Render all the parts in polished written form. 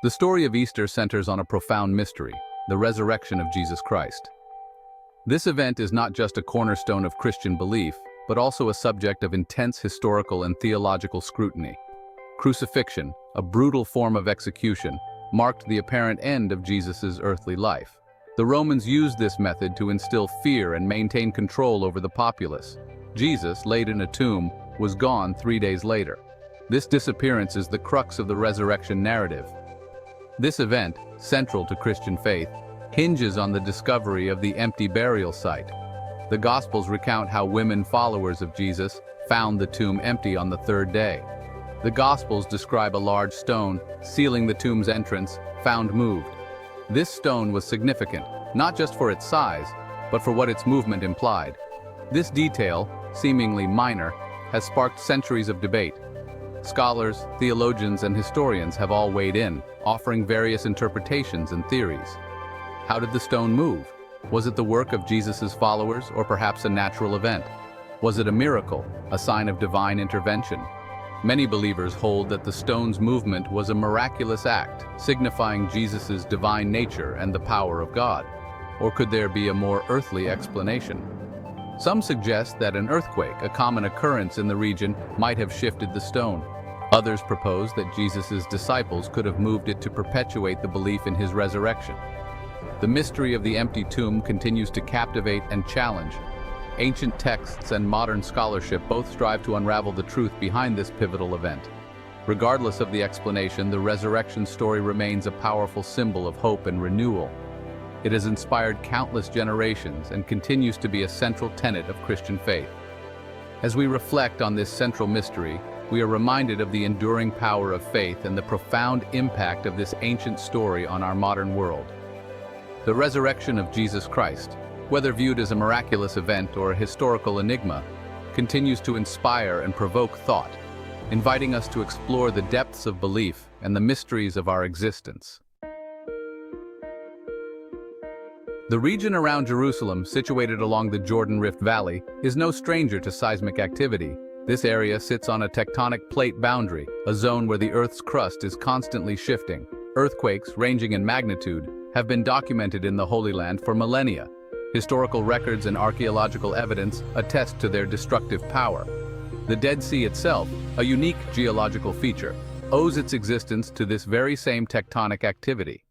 The story of Easter centers on a profound mystery, the resurrection of Jesus Christ. This event is not just a cornerstone of Christian belief, but also a subject of intense historical and theological scrutiny. Crucifixion, a brutal form of execution, marked the apparent end of Jesus' earthly life. The Romans used this method to instill fear and maintain control over the populace. Jesus, laid in a tomb, was gone 3 days later. This disappearance is the crux of the resurrection narrative. This event, central to Christian faith, hinges on the discovery of the empty burial site. The Gospels recount how women followers of Jesus found the tomb empty on the third day. The Gospels describe a large stone, sealing the tomb's entrance, found moved. This stone was significant, not just for its size, but for what its movement implied. This detail, seemingly minor, has sparked centuries of debate. Scholars, theologians, and historians have all weighed in, offering various interpretations and theories. How did the stone move? Was it the work of Jesus' followers, or perhaps a natural event? Was it a miracle, a sign of divine intervention? Many believers hold that the stone's movement was a miraculous act, signifying Jesus' divine nature and the power of God. Or could there be a more earthly explanation? Some suggest that an earthquake, a common occurrence in the region, might have shifted the stone. Others propose that Jesus' disciples could have moved it to perpetuate the belief in his resurrection. The mystery of the empty tomb continues to captivate and challenge. Ancient texts and modern scholarship both strive to unravel the truth behind this pivotal event. Regardless of the explanation, the resurrection story remains a powerful symbol of hope and renewal. It has inspired countless generations and continues to be a central tenet of Christian faith. As we reflect on this central mystery, we are reminded of the enduring power of faith and the profound impact of this ancient story on our modern world. The resurrection of Jesus Christ, whether viewed as a miraculous event or a historical enigma, continues to inspire and provoke thought, inviting us to explore the depths of belief and the mysteries of our existence. The region around Jerusalem, situated along the Jordan Rift Valley, is no stranger to seismic activity. This area sits on a tectonic plate boundary, a zone where the Earth's crust is constantly shifting. Earthquakes, ranging in magnitude, have been documented in the Holy Land for millennia. Historical records and archaeological evidence attest to their destructive power. The Dead Sea itself, a unique geological feature, owes its existence to this very same tectonic activity.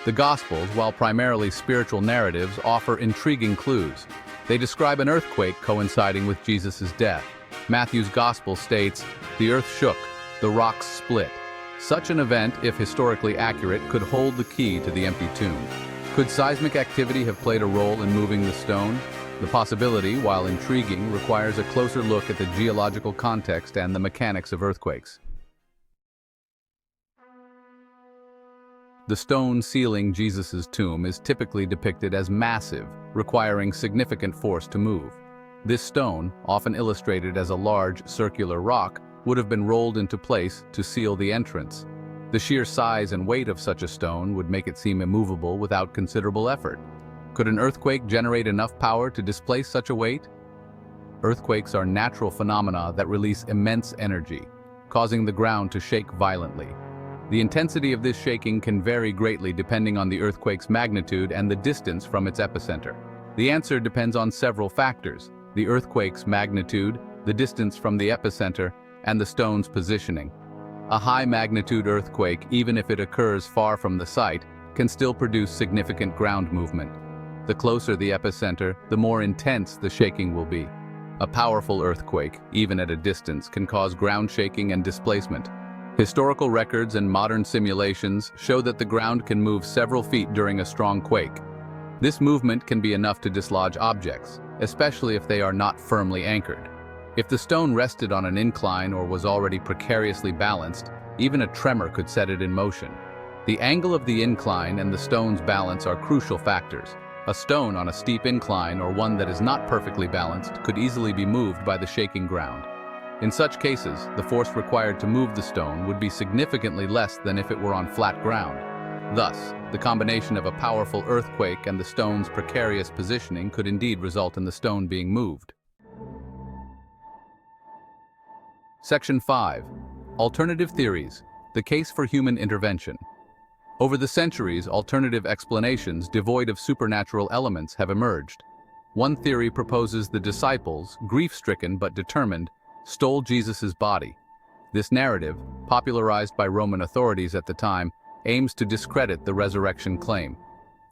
The Gospels, while primarily spiritual narratives, offer intriguing clues. They describe an earthquake coinciding with Jesus' death. Matthew's Gospel states, "The earth shook, the rocks split." Such an event, if historically accurate, could hold the key to the empty tomb. Could seismic activity have played a role in moving the stone? The possibility, while intriguing, requires a closer look at the geological context and the mechanics of earthquakes. The stone sealing Jesus' tomb is typically depicted as massive, requiring significant force to move. This stone, often illustrated as a large, circular rock, would have been rolled into place to seal the entrance. The sheer size and weight of such a stone would make it seem immovable without considerable effort. Could an earthquake generate enough power to displace such a weight? Earthquakes are natural phenomena that release immense energy, causing the ground to shake violently. The intensity of this shaking can vary greatly depending on the earthquake's magnitude and the distance from its epicenter. The answer depends on several factors: the earthquake's magnitude, the distance from the epicenter, and the stone's positioning. A high-magnitude earthquake, even if it occurs far from the site, can still produce significant ground movement. The closer the epicenter, the more intense the shaking will be. A powerful earthquake, even at a distance, can cause ground shaking and displacement. Historical records and modern simulations show that the ground can move several feet during a strong quake. This movement can be enough to dislodge objects, especially if they are not firmly anchored. If the stone rested on an incline or was already precariously balanced, even a tremor could set it in motion. The angle of the incline and the stone's balance are crucial factors. A stone on a steep incline or one that is not perfectly balanced could easily be moved by the shaking ground. In such cases, the force required to move the stone would be significantly less than if it were on flat ground. Thus, the combination of a powerful earthquake and the stone's precarious positioning could indeed result in the stone being moved. Section 5. Alternative theories, the case for human intervention. Over the centuries, alternative explanations devoid of supernatural elements have emerged. One theory proposes the disciples, grief-stricken but determined, stole Jesus' body. This narrative, popularized by Roman authorities at the time, aims to discredit the resurrection claim.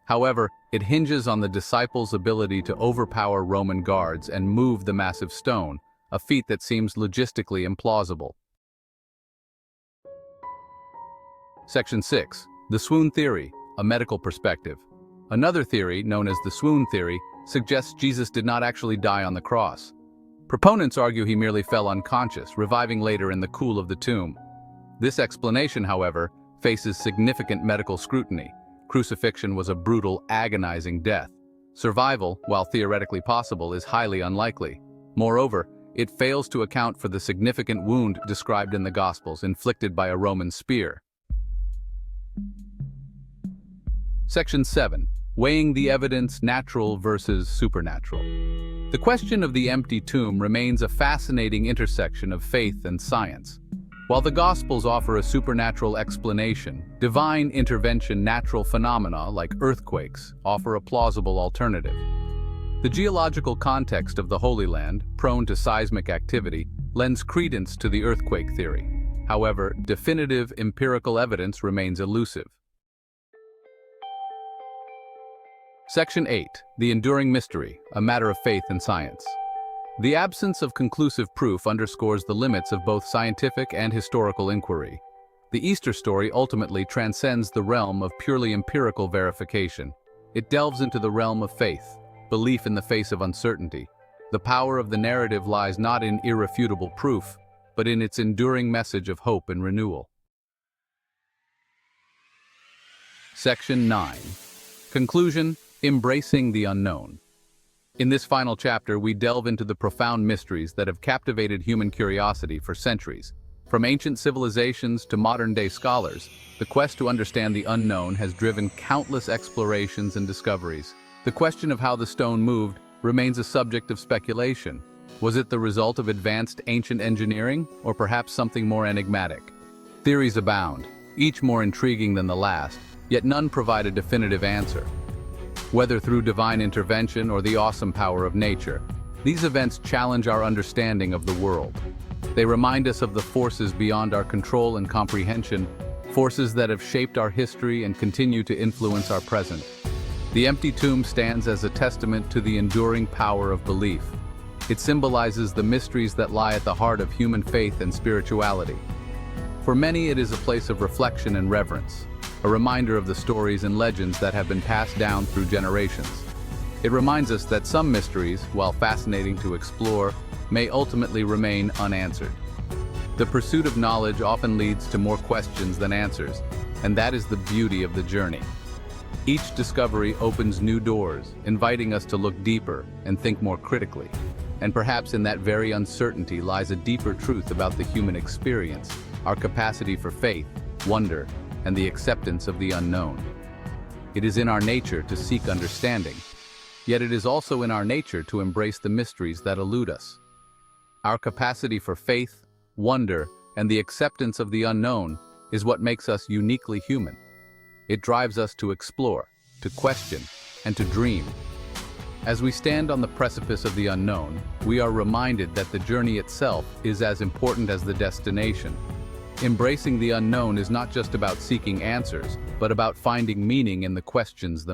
However, it hinges on the disciples' ability to overpower Roman guards and move the massive stone, a feat that seems logistically implausible. Section 6. The Swoon Theory, a medical perspective. Another theory, known as the Swoon Theory, suggests Jesus did not actually die on the cross. Proponents argue he merely fell unconscious, reviving later in the cool of the tomb. This explanation, however, faces significant medical scrutiny. Crucifixion was a brutal, agonizing death. Survival, while theoretically possible, is highly unlikely. Moreover, it fails to account for the significant wound described in the Gospels inflicted by a Roman spear. Section 7. Weighing the evidence, natural versus supernatural. The question of the empty tomb remains a fascinating intersection of faith and science. While the Gospels offer a supernatural explanation, divine intervention natural phenomena like earthquakes offer a plausible alternative. The geological context of the Holy Land, prone to seismic activity, lends credence to the earthquake theory. However, definitive empirical evidence remains elusive. Section 8. The Enduring Mystery, a matter of faith and science. The absence of conclusive proof underscores the limits of both scientific and historical inquiry. The Easter story ultimately transcends the realm of purely empirical verification. It delves into the realm of faith, belief in the face of uncertainty. The power of the narrative lies not in irrefutable proof, but in its enduring message of hope and renewal. Section 9. Conclusion: Embracing the unknown. In this final chapter, we delve into the profound mysteries that have captivated human curiosity for centuries. From ancient civilizations to modern-day scholars, the quest to understand the unknown has driven countless explorations and discoveries. The question of how the stone moved remains a subject of speculation. Was it the result of advanced ancient engineering, or perhaps something more enigmatic? Theories abound, each more intriguing than the last, yet none provide a definitive answer. Whether through divine intervention or the awesome power of nature, these events challenge our understanding of the world. They remind us of the forces beyond our control and comprehension, forces that have shaped our history and continue to influence our present. The empty tomb stands as a testament to the enduring power of belief. It symbolizes the mysteries that lie at the heart of human faith and spirituality. For many, it is a place of reflection and reverence, a reminder of the stories and legends that have been passed down through generations. It reminds us that some mysteries, while fascinating to explore, may ultimately remain unanswered. The pursuit of knowledge often leads to more questions than answers, and that is the beauty of the journey. Each discovery opens new doors, inviting us to look deeper and think more critically. And perhaps in that very uncertainty lies a deeper truth about the human experience, our capacity for faith, wonder, and the acceptance of the unknown. It is in our nature to seek understanding, yet it is also in our nature to embrace the mysteries that elude us. Our capacity for faith, wonder, and the acceptance of the unknown is what makes us uniquely human. It drives us to explore, to question, and to dream. As we stand on the precipice of the unknown, we are reminded that the journey itself is as important as the destination. Embracing the unknown is not just about seeking answers, but about finding meaning in the questions themselves.